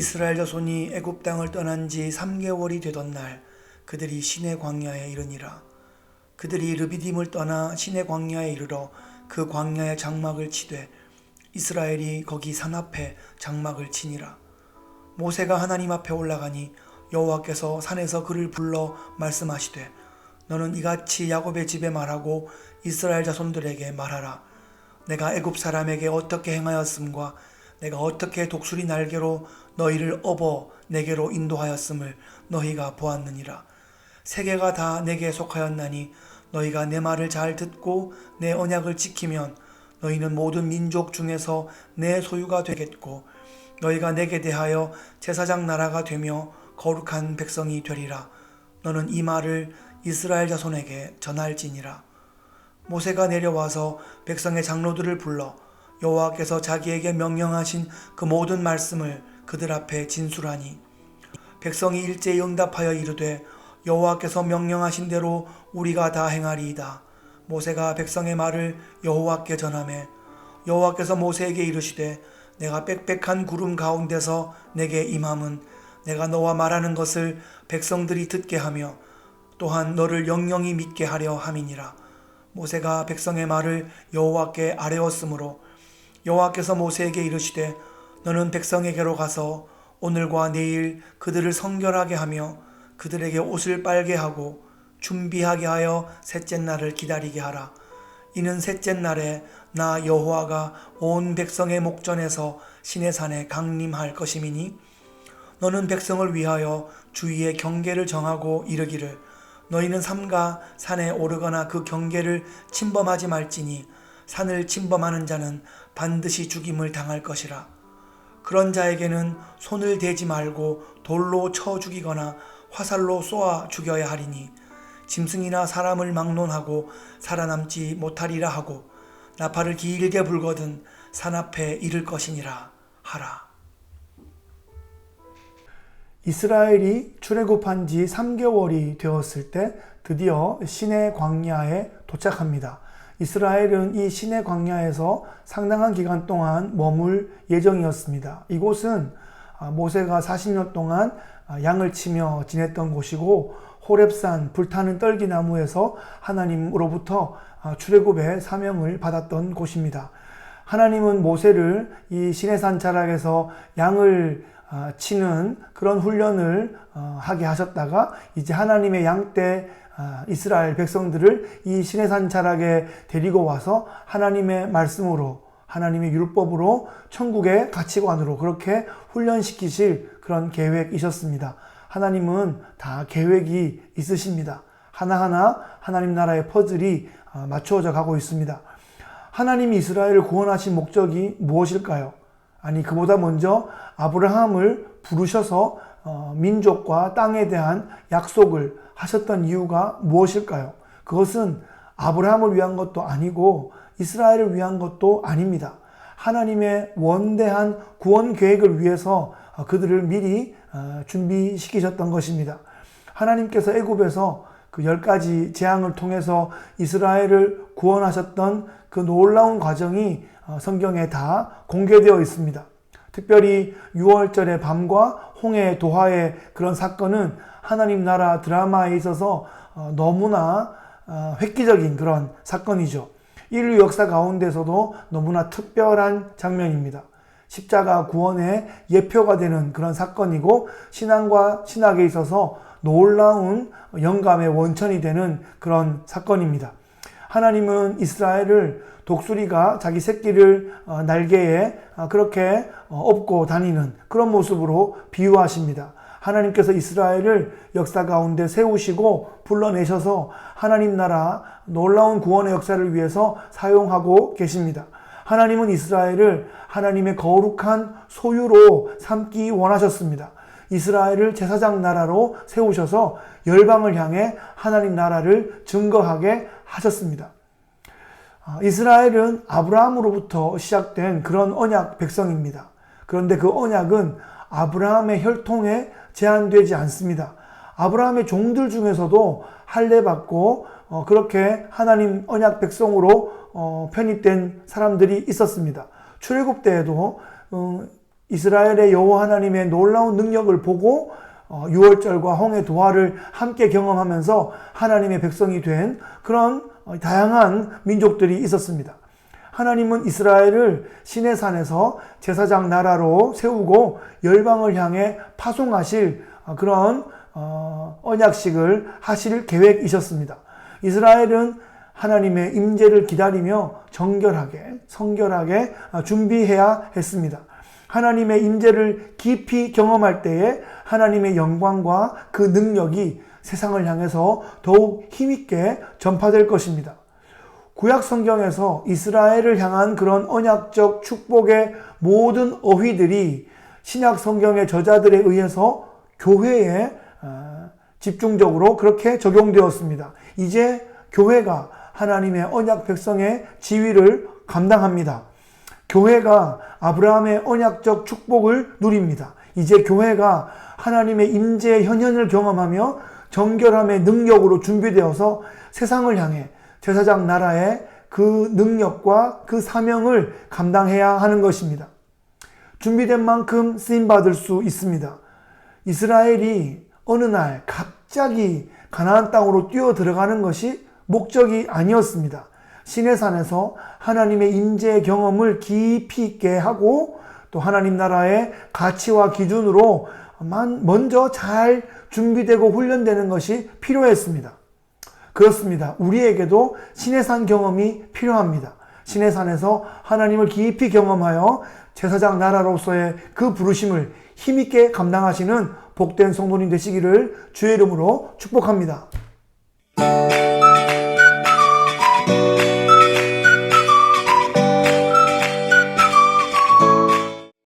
이스라엘 자손이 애굽 땅을 떠난 지 3개월이 되던 날 그들이 시내 광야에 이르니라. 그들이 르비딤을 떠나 시내 광야에 이르러 그 광야에 장막을 치되 이스라엘이 거기 산 앞에 장막을 치니라. 모세가 하나님 앞에 올라가니 여호와께서 산에서 그를 불러 말씀하시되 너는 이같이 야곱의 집에 말하고 이스라엘 자손들에게 말하라. 내가 애굽 사람에게 어떻게 행하였음과 내가 어떻게 독수리 날개로 너희를 업어 내게로 인도하였음을 너희가 보았느니라. 세계가 다 내게 속하였나니 너희가 내 말을 잘 듣고 내 언약을 지키면 너희는 모든 민족 중에서 내 소유가 되겠고 너희가 내게 대하여 제사장 나라가 되며 거룩한 백성이 되리라. 너는 이 말을 이스라엘 자손에게 전할지니라. 모세가 내려와서 백성의 장로들을 불러 여호와께서 자기에게 명령하신 그 모든 말씀을 그들 앞에 진술하니 백성이 일제히 응답하여 이르되 여호와께서 명령하신 대로 우리가 다 행하리이다. 모세가 백성의 말을 여호와께 전하매 여호와께서 모세에게 이르시되 내가 빽빽한 구름 가운데서 내게 임함은 내가 너와 말하는 것을 백성들이 듣게 하며 또한 너를 영영히 믿게 하려 함이니라. 모세가 백성의 말을 여호와께 아뢰었으므로 여호와께서 모세에게 이르시되 너는 백성에게로 가서 오늘과 내일 그들을 성결하게 하며 그들에게 옷을 빨게 하고 준비하게 하여 셋째 날을 기다리게 하라. 이는 셋째 날에 나 여호와가 온 백성의 목전에서 시내산에 강림할 것임이니 너는 백성을 위하여 주위의 경계를 정하고 이르기를 너희는 삼가 산에 오르거나 그 경계를 침범하지 말지니 산을 침범하는 자는 반드시 죽임을 당할 것이라. 그런 자에게는 손을 대지 말고 돌로 쳐 죽이거나 화살로 쏘아 죽여야 하리니 짐승이나 사람을 막론하고 살아남지 못하리라 하고 나팔을 길게 불거든 산 앞에 이를 것이니라 하라. 이스라엘이 출애굽한 지 3개월이 되었을 때 드디어 시내 광야에 도착합니다. 이스라엘은 이 시내 광야에서 상당한 기간 동안 머물 예정이었습니다. 이곳은 모세가 40년 동안 양을 치며 지냈던 곳이고 호렙산 불타는 떨기나무에서 하나님으로부터 출애굽의 사명을 받았던 곳입니다. 하나님은 모세를 이 시내산 자락에서 양을 치는 그런 훈련을 하게 하셨다가 이제 하나님의 양 때 이스라엘 백성들을 이 시내산 자락에 데리고 와서 하나님의 말씀으로 하나님의 율법으로 천국의 가치관으로 그렇게 훈련시키실 그런 계획이셨습니다. 하나님은 다 계획이 있으십니다. 하나하나 하나님 나라의 퍼즐이 맞추어져 가고 있습니다. 하나님이 이스라엘을 구원하신 목적이 무엇일까요? 아니 그보다 먼저 아브라함을 부르셔서 민족과 땅에 대한 약속을 하셨던 이유가 무엇일까요? 그것은 아브라함을 위한 것도 아니고 이스라엘을 위한 것도 아닙니다. 하나님의 원대한 구원 계획을 위해서 그들을 미리 준비시키셨던 것입니다. 하나님께서 애굽에서 그 10가지 재앙을 통해서 이스라엘을 구원하셨던 그 놀라운 과정이 성경에 다 공개되어 있습니다. 특별히 6월절의 밤과 홍해 도하의 그런 사건은 하나님 나라 드라마에 있어서 너무나 획기적인 그런 사건이죠. 인류 역사 가운데서도 너무나 특별한 장면입니다. 십자가 구원의 예표가 되는 그런 사건이고 신앙과 신학에 있어서 놀라운 영감의 원천이 되는 그런 사건입니다. 하나님은 이스라엘을 독수리가 자기 새끼를 날개에 그렇게 업고 다니는 그런 모습으로 비유하십니다. 하나님께서 이스라엘을 역사 가운데 세우시고 불러내셔서 하나님 나라 놀라운 구원의 역사를 위해서 사용하고 계십니다. 하나님은 이스라엘을 하나님의 거룩한 소유로 삼기 원하셨습니다. 이스라엘을 제사장 나라로 세우셔서 열방을 향해 하나님 나라를 증거하게 하셨습니다. 이스라엘은 아브라함으로부터 시작된 그런 언약 백성입니다. 그런데 그 언약은 아브라함의 혈통에 제한되지 않습니다. 아브라함의 종들 중에서도 할례받고 그렇게 하나님 언약 백성으로 편입된 사람들이 있었습니다. 출애굽 때에도 이스라엘의 여호와 하나님의 놀라운 능력을 보고 유월절과 홍해 도하를 함께 경험하면서 하나님의 백성이 된 그런 다양한 민족들이 있었습니다. 하나님은 이스라엘을 시내산에서 제사장 나라로 세우고 열방을 향해 파송하실 그런 언약식을 하실 계획이셨습니다. 이스라엘은 하나님의 임재를 기다리며 정결하게, 성결하게 준비해야 했습니다. 하나님의 임재를 깊이 경험할 때에 하나님의 영광과 그 능력이 세상을 향해서 더욱 힘있게 전파될 것입니다. 구약 성경에서 이스라엘을 향한 그런 언약적 축복의 모든 어휘들이 신약 성경의 저자들에 의해서 교회에 집중적으로 그렇게 적용되었습니다. 이제 교회가 하나님의 언약 백성의 지위를 감당합니다. 교회가 아브라함의 언약적 축복을 누립니다. 이제 교회가 하나님의 임재의 현현을 경험하며 정결함의 능력으로 준비되어서 세상을 향해 제사장 나라의 그 능력과 그 사명을 감당해야 하는 것입니다. 준비된 만큼 쓰임받을 수 있습니다. 이스라엘이 어느 날 갑자기 가나안 땅으로 뛰어 들어가는 것이 목적이 아니었습니다. 시내산에서 하나님의 임재 경험을 깊이 있게 하고 또 하나님 나라의 가치와 기준으로 먼저 잘 준비되고 훈련되는 것이 필요했습니다. 그렇습니다. 우리에게도 시내산 경험이 필요합니다. 시내산에서 하나님을 깊이 경험하여 제사장 나라로서의 그 부르심을 힘있게 감당하시는 복된 성도님 되시기를 주의 이름으로 축복합니다.